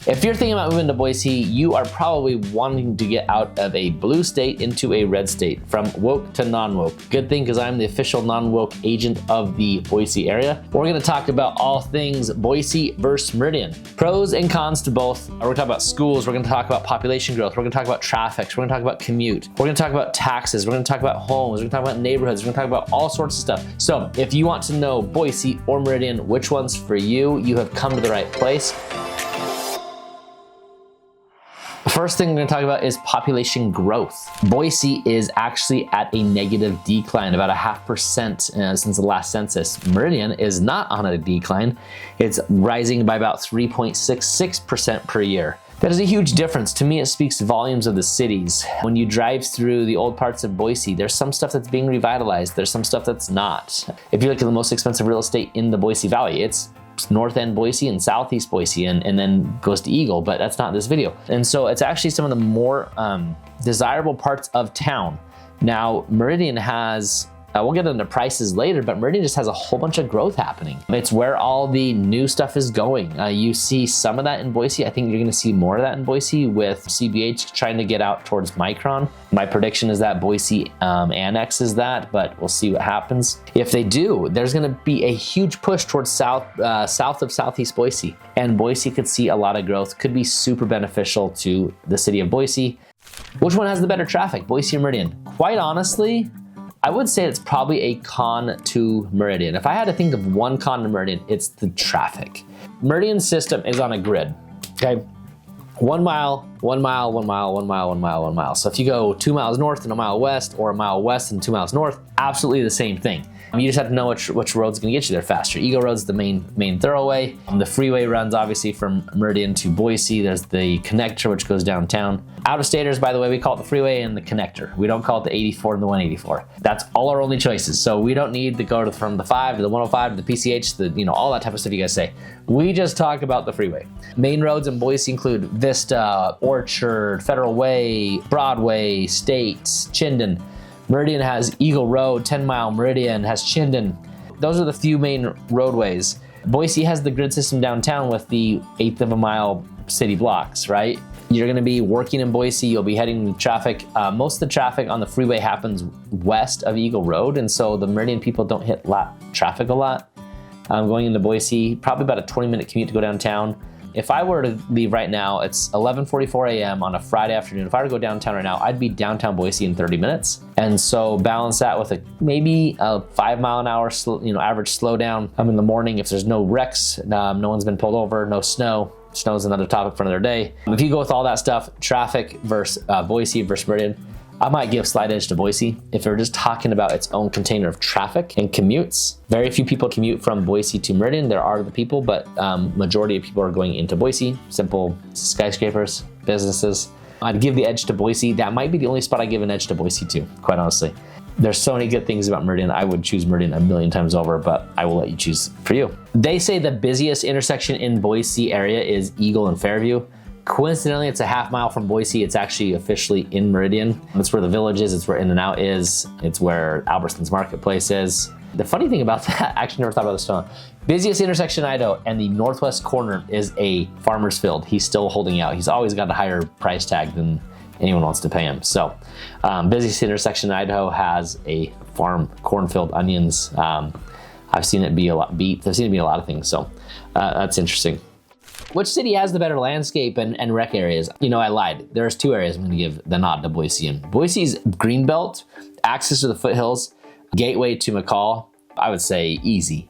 If you're thinking about moving to Boise, you are probably wanting to get out of a blue state into a red state, from woke to non-woke. Good thing, because I'm the official non-woke agent of the Boise area. We're gonna talk about all things Boise versus Meridian. Pros and cons to both. We're gonna talk about schools, we're gonna talk about population growth, we're gonna talk about traffic, we're gonna talk about commute, we're gonna talk about taxes, we're gonna talk about homes, we're gonna talk about neighborhoods, we're gonna talk about all sorts of stuff. So if you want to know Boise or Meridian, which one's for you, you have come to the right place. First thing we're going to talk about is population growth. Boise is actually at a negative decline, about 0.5% since the last census. Meridian is not on a decline. It's rising by about 3.66% per year. That is a huge difference. To me, it speaks volumes of the cities. When you drive through the old parts of Boise, there's some stuff that's being revitalized. There's some stuff that's not. If you look at the most expensive real estate in the Boise Valley, it's North End Boise and Southeast Boise, and then goes to Eagle, but that's not this video. And so it's actually some of the more desirable parts of town. Now, Meridian has, we'll get into prices later, but Meridian just has a whole bunch of growth happening. It's where all the new stuff is going. You see some of that in Boise. I think you're gonna see more of that in Boise with CBH trying to get out towards Micron. My prediction is that Boise annexes that, but we'll see what happens. If they do, there's gonna be a huge push towards south of Southeast Boise. And Boise could see a lot of growth, could be super beneficial to the city of Boise. Which one has the better traffic, Boise or Meridian? Quite honestly, I would say it's probably a con to Meridian. If I had to think of one con to Meridian, it's the traffic. Meridian's system is on a grid, okay? 1 mile, 1 mile, 1 mile, 1 mile, 1 mile, 1 mile. So if you go 2 miles north and a mile west, or a mile west and 2 miles north, absolutely the same thing. You just have to know which road's gonna get you there faster. Eagle Road's the main thoroughway. The freeway runs obviously from Meridian to Boise. There's the connector, which goes downtown. Out-of-staters, by the way, we call it the freeway and the connector. We don't call it the 84 and the 184. That's all our only choices. So we don't need to go from the 5 to the 105 to the PCH, all that type of stuff you guys say. We just talk about the freeway. Main roads in Boise include Vista, Orchard, Federal Way, Broadway, State, Chinden. Meridian has Eagle Road, 10 Mile. Meridian has Chinden. Those are the few main roadways. Boise has the grid system downtown with the 1/8 of a mile city blocks, right? You're gonna be working in Boise, you'll be heading to traffic. Most of the traffic on the freeway happens west of Eagle Road, and so the Meridian people don't hit traffic a lot. Going into Boise, probably about a 20-minute commute to go downtown. If I were to leave right now, it's 11:44 a.m. on a Friday afternoon. If I were to go downtown right now, I'd be downtown Boise in 30 minutes. And so balance that with maybe a 5 mile an hour average slowdown in the morning. If there's no wrecks, no one's been pulled over, no snow. Snow is another topic for another day. If you go with all that stuff, traffic versus Boise versus Meridian, I might give slight edge to Boise. If we're just talking about its own container of traffic and commutes, very few people commute from Boise to Meridian. There are the people, but majority of people are going into Boise. Simple skyscrapers, businesses. I'd give the edge to Boise. That might be the only spot I give an edge to Boise to, quite honestly. There's so many good things about Meridian. I would choose Meridian a million times over, but I will let you choose for you. They say the busiest intersection in Boise area is Eagle and Fairview. Coincidentally, it's a 1/2 mile from Boise. It's actually officially in Meridian. It's where the Village is, it's where In-N-Out is, it's where Albertson's Marketplace is. The funny thing about that, I actually never thought about this one. Busiest intersection in Idaho, and the northwest corner is a farmer's field. He's still holding out. He's always got a higher price tag than anyone wants to pay him. So, busiest intersection in Idaho has a farm, cornfield, onions. I've seen it be a lot, beets. I've seen it be a lot of things. So, that's interesting. Which city has the better landscape and rec areas? I lied. There's 2 areas I'm gonna give the nod to Boise in. Boise's Greenbelt, access to the foothills, gateway to McCall. I would say easy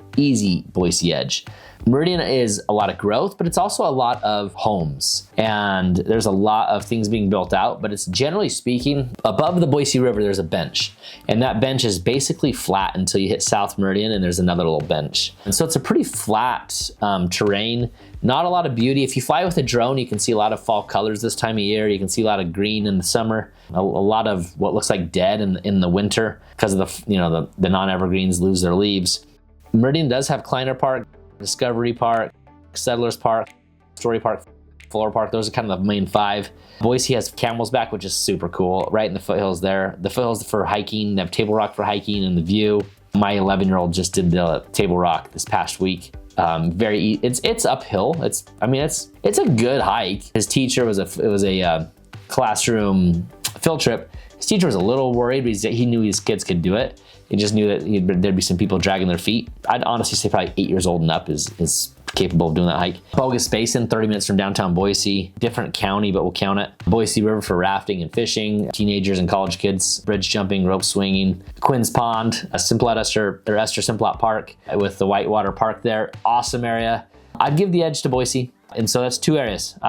Boise edge. Meridian is a lot of growth, but it's also a lot of homes. And there's a lot of things being built out, but it's generally speaking, above the Boise River, there's a bench. And that bench is basically flat until you hit South Meridian and there's another little bench. And so it's a pretty flat terrain, not a lot of beauty. If you fly with a drone, you can see a lot of fall colors this time of year. You can see a lot of green in the summer, a lot of what looks like dead in the winter because of the non-evergreens lose their leaves. Meridian does have Kleiner Park, Discovery Park, Settlers Park, Story Park, Fuller Park. Those are kind of the main 5. Boise has Camel's Back, which is super cool, right in the foothills there. The foothills for hiking, they have Table Rock for hiking and the view. My 11-year-old just did the Table Rock this past week. It's uphill. It's a good hike. His teacher was a classroom field trip. His teacher was a little worried, but he knew his kids could do it. He just knew that there'd be some people dragging their feet. I'd honestly say probably 8 years old and up is capable of doing that hike. Bogus Basin, 30 minutes from downtown Boise. Different county, but we'll count it. Boise River for rafting and fishing. Teenagers and college kids, bridge jumping, rope swinging. Quinn's Pond, Esther Simplot Park with the Whitewater Park there. Awesome area. I'd give the edge to Boise. And so that's 2 areas.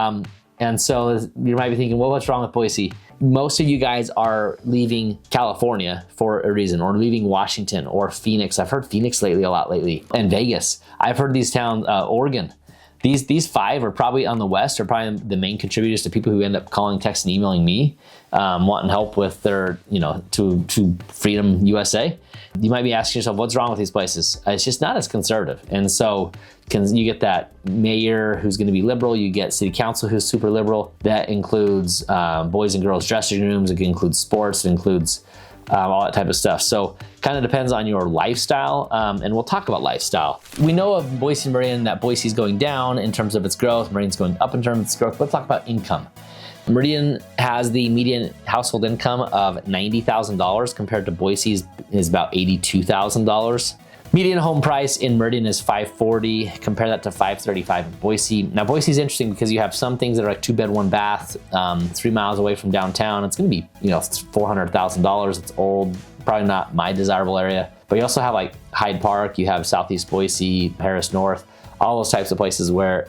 And so you might be thinking, well, what's wrong with Boise? Most of you guys are leaving California for a reason, or leaving Washington or Phoenix. I've heard Phoenix a lot lately, and Vegas. I've heard these towns, Oregon. These 5 are probably on the west, are probably the main contributors to people who end up calling, texting, emailing me, wanting help with their, to Freedom USA. You might be asking yourself, what's wrong with these places? It's just not as conservative. And so you get that mayor who's going to be liberal, you get city council who's super liberal. That includes boys and girls dressing rooms, it includes sports, it includes all that type of stuff. So kind of depends on your lifestyle, and we'll talk about lifestyle. We know of Boise and Meridian that Boise's going down in terms of its growth, Meridian's going up in terms of its growth. Let's talk about income. Meridian has the median household income of $90,000 compared to Boise's is about $82,000. Median home price in Meridian is $540. Compare that to $535 in Boise. Now Boise's interesting because you have some things that are like 2-bed, 1-bath, 3 miles away from downtown. It's going to be, $400,000. It's old, probably not my desirable area. But you also have like Hyde Park. You have Southeast Boise, Harris North, all those types of places where,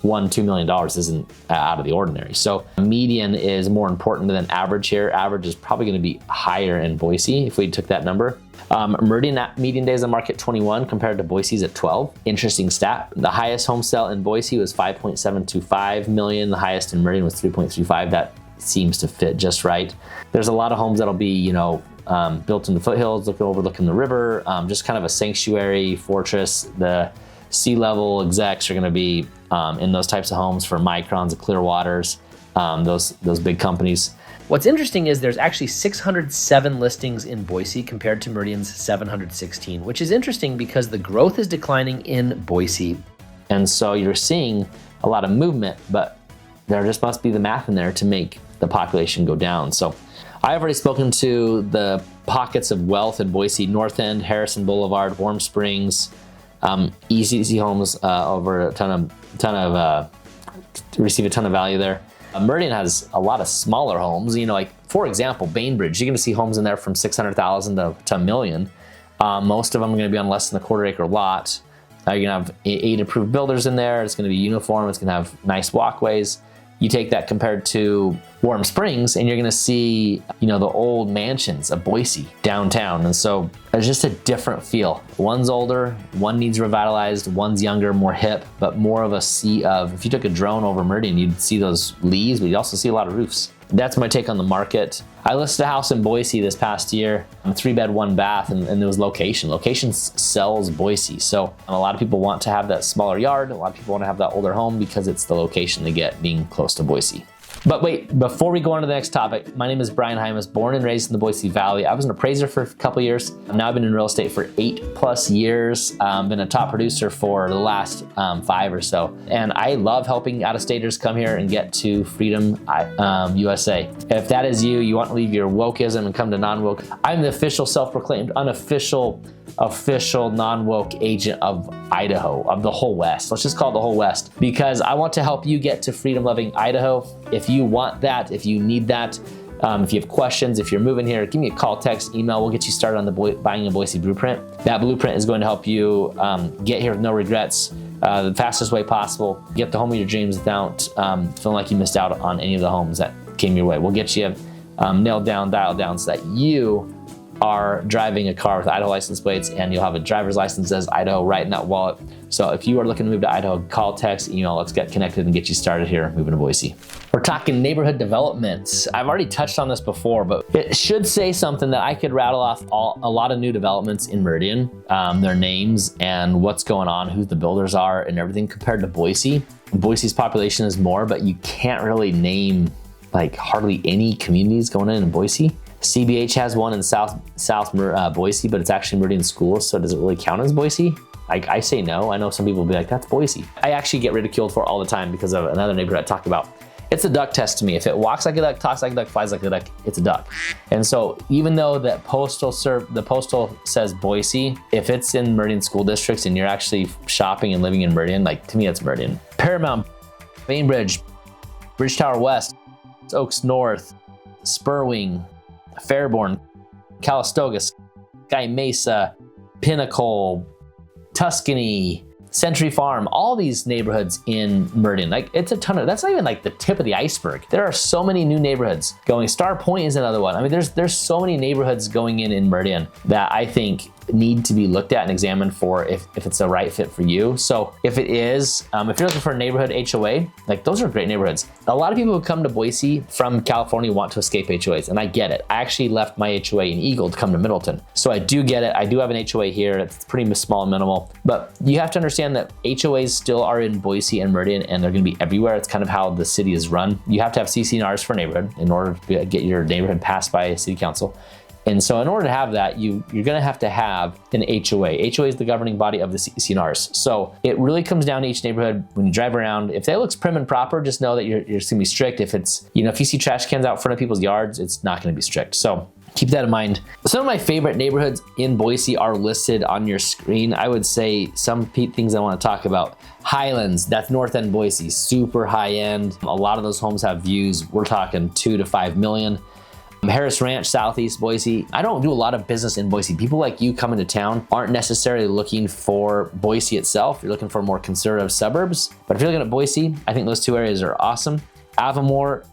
$1-2 million isn't out of the ordinary. So median is more important than average here. Average is probably going to be higher in Boise if we took that number. Meridian median days on market 21 compared to Boise's at 12. Interesting stat. The highest home sale in Boise was 5.725 million. The highest in Meridian was 3.35. That seems to fit just right. There's a lot of homes that'll be, built in the foothills, overlooking the river, just kind of a sanctuary fortress. The C-level execs are going to be in those types of homes for Microns, the Clearwaters, those big companies. What's interesting is there's actually 607 listings in Boise compared to Meridian's 716, which is interesting because the growth is declining in Boise. And so you're seeing a lot of movement, but there just must be the math in there to make the population go down. So I've already spoken to the pockets of wealth in Boise: North End, Harrison Boulevard, Warm Springs, easy homes over receive a ton of value there. Meridian has a lot of smaller homes, like for example, Bainbridge, you're gonna see homes in there from 600,000 to $1 million. Most of them are gonna be on less than a quarter-acre lot. You're gonna have 8 approved builders in there. It's gonna be uniform, it's gonna have nice walkways. You take that compared to Warm Springs and you're gonna see, the old mansions of Boise downtown. And so there's just a different feel. One's older, one needs revitalized, one's younger, more hip, but more of a sea of, if you took a drone over Meridian, you'd see those leaves, but you'd also see a lot of roofs. That's my take on the market. I listed a house in Boise this past year, 3-bed, 1-bath, and there was location. Location sells Boise. So a lot of people want to have that smaller yard. A lot of people want to have that older home because it's the location they get being close to Boise. But wait, before we go on to the next topic, my name is Brian Hymas, born and raised in the Boise Valley. I was an appraiser for a couple years. Now I've been in real estate for 8+ years. Been a top producer for the last 5 or so. And I love helping out-of-staters come here and get to Freedom USA. If that is you, you want to leave your wokeism and come to non-woke, I'm the official self-proclaimed, official non-woke agent of Idaho, of the whole West. Let's just call it the whole West, because I want to help you get to freedom-loving Idaho. If you want that, if you need that, if you have questions, if you're moving here, give me a call, text, email. We'll get you started on the buying a Boise blueprint. That blueprint is going to help you get here with no regrets, the fastest way possible. Get the home of your dreams without feeling like you missed out on any of the homes that came your way. We'll get you nailed down, dialed down, so that you are driving a car with Idaho license plates and you'll have a driver's license that says Idaho right in that wallet. So if you are looking to move to Idaho, call, text, email, let's get connected and get you started here moving to Boise. We're talking neighborhood developments. I've already touched on this before, but it should say something that I could rattle off a lot of new developments in Meridian, their names and what's going on, who the builders are and everything compared to Boise. Boise's population is more, but you can't really name like hardly any communities going in Boise. CBH has one in South Boise, but it's actually Meridian Schools, so does it really count as Boise? Like, I say no. I know some people will be like, that's Boise. I actually get ridiculed for all the time because of another neighborhood I talked about. It's a duck test to me. If it walks like a duck, talks like a duck, flies like a duck, it's a duck. And so even though the postal says Boise, if it's in Meridian school districts and you're actually shopping and living in Meridian, like, to me, that's Meridian. Paramount, Bainbridge, Bridge Tower West, Oaks North, Spurwing, Fairborn, Calistoga, Sky Mesa, Pinnacle, Tuscany, Century Farm, all these neighborhoods in Meridian. Like, it's a ton of, that's not even like the tip of the iceberg. There are so many new neighborhoods going. Star Point is another one. I mean, there's so many neighborhoods going in Meridian that I think need to be looked at and examined for if it's the right fit for you. So if it is, if you're looking for a neighborhood HOA, like, those are great neighborhoods. A lot of people who come to Boise from California want to escape HOAs, and I get it. I actually left my HOA in Eagle to come to Middleton. So I do get it. I do have an HOA here. It's pretty small and minimal, but you have to understand that HOAs still are in Boise and Meridian, and they're gonna be everywhere. It's kind of how the city is run. You have to have CC&Rs for a neighborhood in order to get your neighborhood passed by a city council. And so in order to have that, you're gonna have to have an HOA. HOA is the governing body of the CC&Rs. So it really comes down to each neighborhood when you drive around. If that looks prim and proper, just know that you're just gonna be strict. If it's, if you see trash cans out front of people's yards, it's not gonna be strict. So keep that in mind. Some of my favorite neighborhoods in Boise are listed on your screen. I would say some things I wanna talk about. Highlands, that's North End Boise, super high end. A lot of those homes have views. We're talking 2 to 5 million. Harris Ranch, Southeast Boise. I don't do a lot of business in Boise. People like you coming to town aren't necessarily looking for Boise itself. You're looking for more conservative suburbs. But if you're looking at Boise, I think those two areas are awesome. Avamore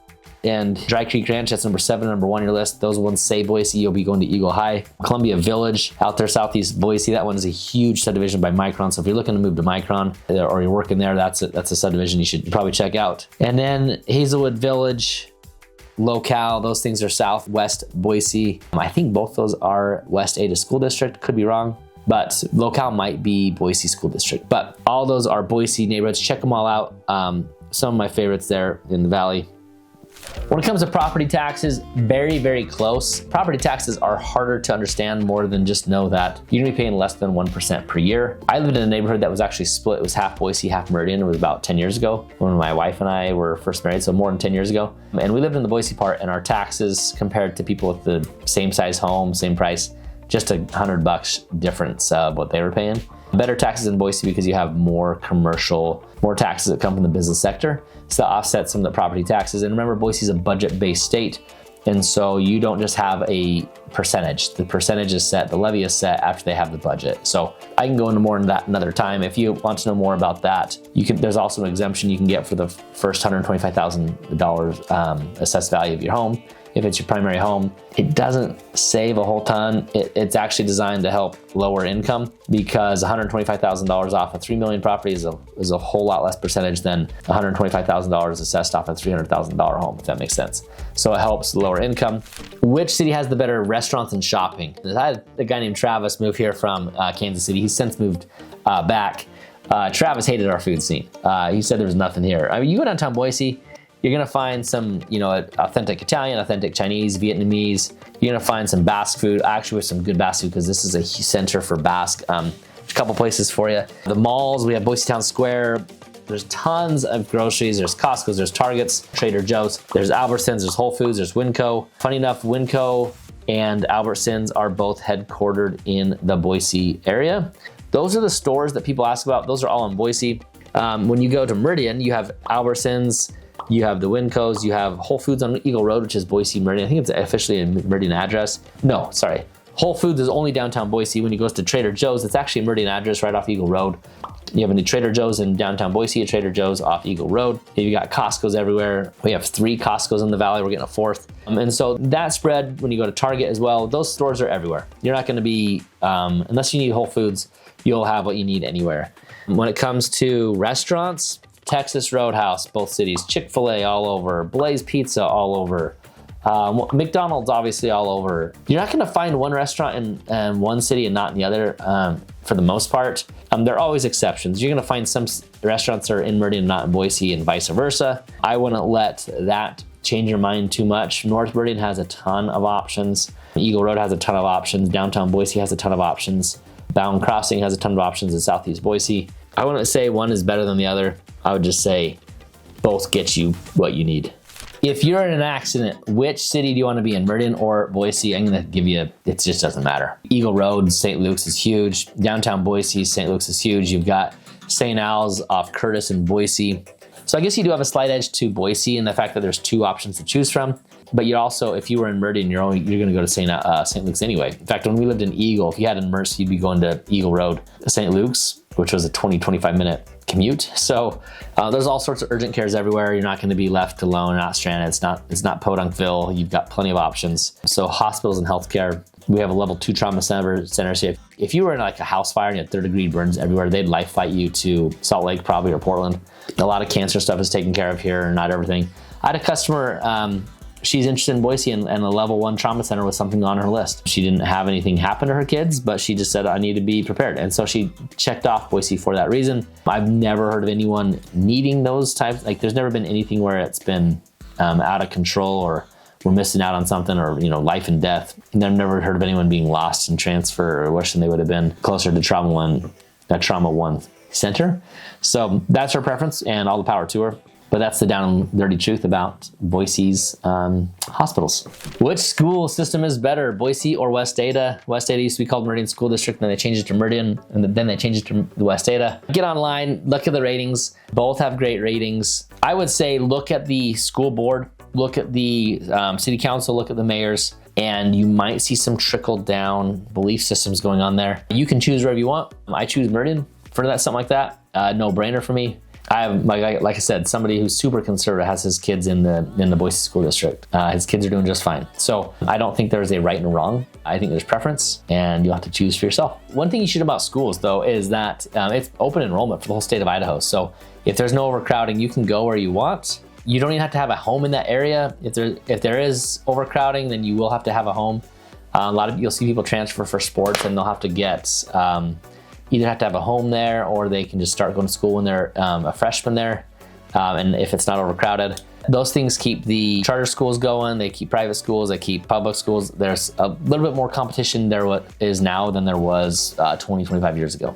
and Dry Creek Ranch, that's number 7, number 1 on your list. Those ones say Boise, you'll be going to Eagle High. Columbia Village out there, Southeast Boise. That one is a huge subdivision by Micron. So if you're looking to move to Micron or you're working there, that's a subdivision you should probably check out. And then Hazelwood Village, Locale, those things are Southwest Boise. I think both those are West Ada School District, could be wrong, but Locale might be Boise School District. But all those are Boise neighborhoods. Check them all out. Some of my favorites there in the valley. When it comes to property taxes, very, very close. Property taxes are harder to understand more than just know that you're gonna be paying less than 1% per year. I lived in a neighborhood that was actually split. It was half Boise, half Meridian. It was about 10 years ago when my wife and I were first married, so more than 10 years ago. And we lived in the Boise part, and our taxes compared to people with the same size home, same price, just $100 difference of what they were paying. Better taxes in Boise because you have more commercial, more taxes that come from the business sector. So that offsets some of the property taxes. And remember, Boise is a budget-based state. And so you don't just have a percentage. The percentage is set, the levy is set after they have the budget. So I can go into more on that another time. If you want to know more about that, there's also an exemption you can get for the first $125,000 assessed value of your home. If it's your primary home, it doesn't save a whole ton. It's actually designed to help lower income because $125,000 off a $3 million property is a whole lot less percentage than $125,000 assessed off a $300,000 home, if that makes sense. So it helps lower income. Which city has the better restaurants and shopping? I had a guy named Travis move here from Kansas City. He's since moved back. Travis hated our food scene. He said there was nothing here. I mean, you go downtown Boise, you're gonna find some, authentic Italian, authentic Chinese, Vietnamese. You're gonna find some Basque food, actually with some good Basque food because this is a center for Basque. There's a couple places for you. The malls, we have Boise Town Square. There's tons of groceries. There's Costco's, there's Target's, Trader Joe's. There's Albertsons, there's Whole Foods, there's Winco. Funny enough, Winco and Albertsons are both headquartered in the Boise area. Those are the stores that people ask about. Those are all in Boise. When you go to Meridian, you have Albertsons, you have the Wincos, you have Whole Foods on Eagle Road, which is Boise Meridian. I think it's officially a Meridian address. No, sorry. Whole Foods is only downtown Boise. When you go to Trader Joe's, it's actually a Meridian address right off Eagle Road. You have a new Trader Joe's in downtown Boise, a Trader Joe's off Eagle Road. You got Costco's everywhere. We have 3 Costco's in the valley. We're getting a 4th. And so that spread, when you go to Target as well, those stores are everywhere. You're not gonna be, unless you need Whole Foods, you'll have what you need anywhere. When it comes to restaurants, Texas Roadhouse, both cities, Chick-fil-A all over, Blaze Pizza all over, McDonald's obviously all over. You're not gonna find one restaurant in one city and not in the other for the most part. There are always exceptions. You're gonna find some restaurants that are in Meridian, not in Boise, and vice versa. I wouldn't let that change your mind too much. North Meridian has a ton of options. Eagle Road has a ton of options. Downtown Boise has a ton of options. Bound Crossing has a ton of options in Southeast Boise. I wouldn't say one is better than the other. I would just say both get you what you need. If you're in an accident, which city do you want to be in, Meridian or Boise? I'm gonna give you, it just doesn't matter. Eagle Road, St. Luke's is huge. Downtown Boise, St. Luke's is huge. You've got St. Al's off Curtis and Boise. So I guess you do have a slight edge to Boise in the fact that there's 2 options to choose from. But you're also, if you were in Meridian, you're gonna go to St. Luke's anyway. In fact, when we lived in Eagle, if you had in Merce, you'd be going to Eagle Road. St. Luke's, which was a 20-25 minute commute. So there's all sorts of urgent cares everywhere. You're not gonna be left alone, you're not stranded. It's not Podunkville. You've got plenty of options. So hospitals and healthcare, we have a level 2 trauma center. So if you were in like a house fire and you had 3rd-degree burns everywhere, they'd life flight you to Salt Lake probably, or Portland. A lot of cancer stuff is taken care of here, not everything. I had a customer, she's interested in Boise, and a level 1 trauma center was something on her list. She didn't have anything happen to her kids, but she just said, I need to be prepared. And so she checked off Boise for that reason. I've never heard of anyone needing those types. Like there's never been anything where it's been out of control, or we're missing out on something, or life and death. And I've never heard of anyone being lost in transfer or wishing they would have been closer to Trauma One center. So that's her preference, and all the power to her. But that's the down and dirty truth about Boise's hospitals. Which school system is better, Boise or West Ada? West Ada used to be called Meridian School District, then they changed it to Meridian, and then they changed it to the West Ada. Get online, look at the ratings. Both have great ratings. I would say look at the school board, look at the city council, look at the mayors, and you might see some trickle down belief systems going on there. You can choose wherever you want. I choose Meridian for that, something like that. No brainer for me. I have, like I said, somebody who's super conservative has his kids in the Boise School District. His kids are doing just fine. So I don't think there's a right and wrong. I think there's preference, and you'll have to choose for yourself. One thing you should know about schools, though, is that it's open enrollment for the whole state of Idaho. So if there's no overcrowding, you can go where you want. You don't even have to have a home in that area. If there is overcrowding, then you will have to have a home. You'll see people transfer for sports, and they'll have to get either have to have a home there, or they can just start going to school when they're a freshman there. And if it's not overcrowded, those things keep the charter schools going. They keep private schools. They keep public schools. There's a little bit more competition there what is now than there was 20, 25 years ago.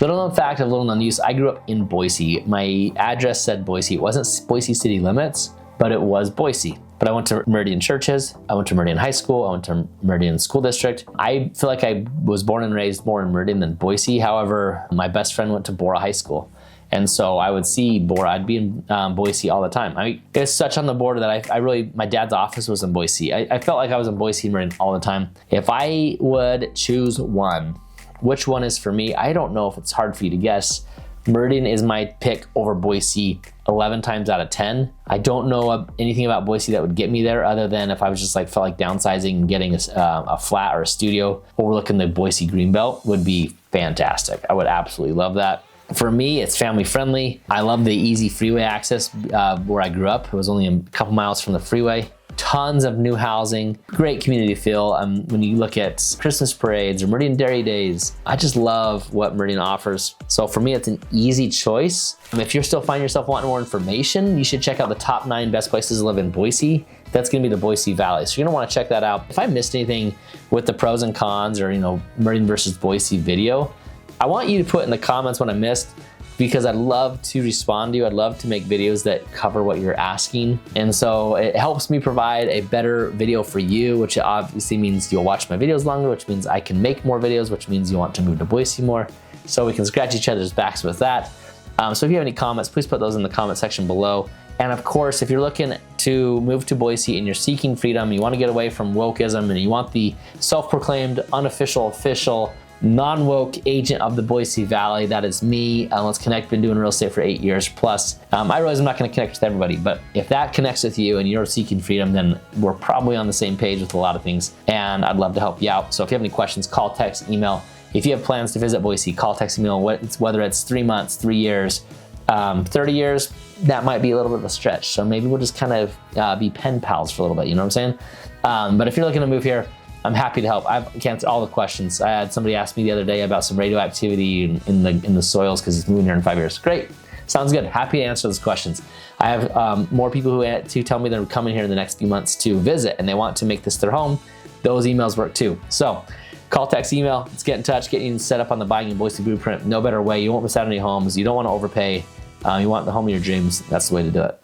Little known fact of little known use, I grew up in Boise. My address said Boise. It wasn't Boise city limits, but it was Boise. But I went to Meridian churches, I went to Meridian High School, I went to Meridian School District. I feel like I was born and raised more in Meridian than Boise. However, my best friend went to Bora High School. And so I would see Bora, I'd be in Boise all the time. It's such on the border that my dad's office was in Boise. I felt like I was in Boise and Meridian all the time. If I would choose one, which one is for me? I don't know if it's hard for you to guess. Meridian is my pick over Boise 11 times out of 10. I don't know anything about Boise that would get me there, other than if I was just felt like downsizing and getting a flat or a studio overlooking the Boise Greenbelt would be fantastic. I would absolutely love that. For me, it's family friendly. I love the easy freeway access where I grew up. It was only a couple miles from the freeway. Tons of new housing, great community feel. When you look at Christmas parades or Meridian Dairy Days, I just love what Meridian offers. So for me, it's an easy choice. If you're still finding yourself wanting more information, you should check out the top 9 best places to live in Boise. That's gonna be the Boise Valley. So you're gonna wanna check that out. If I missed anything with the pros and cons, or Meridian versus Boise video, I want you to put in the comments what I missed, because I'd love to respond to you. I'd love to make videos that cover what you're asking. And so it helps me provide a better video for you, which obviously means you'll watch my videos longer, which means I can make more videos, which means you want to move to Boise more. So we can scratch each other's backs with that. So if you have any comments, please put those in the comment section below. And of course, if you're looking to move to Boise and you're seeking freedom, you want to get away from wokeism, and you want the self-proclaimed, unofficial, official, non-woke agent of the Boise Valley, that is me. Let's connect. Been doing real estate for 8 years plus. I realize I'm not going to connect with everybody, but if that connects with you and you're seeking freedom, then we're probably on the same page with a lot of things, and I'd love to help you out. So if you have any questions, call, text, email. If you have plans to visit Boise, call, text, email, whether it's 3 months, 3 years, 30 years, that might be a little bit of a stretch. So maybe we'll just kind of be pen pals for a little bit, you know what I'm saying? But if you're looking to move here, I'm happy to help. I can answer all the questions. I had somebody ask me the other day about some radioactivity in the soils because he's moving here in 5 years. Great, sounds good. Happy to answer those questions. I have more people who tell me they're coming here in the next few months to visit and they want to make this their home. Those emails work too. So Call, text, email. Let's get in touch, get you set up on the Buying in Boise Blueprint. No better way. You won't miss out on any homes. You don't want to overpay. You want the home of your dreams. That's the way to do it.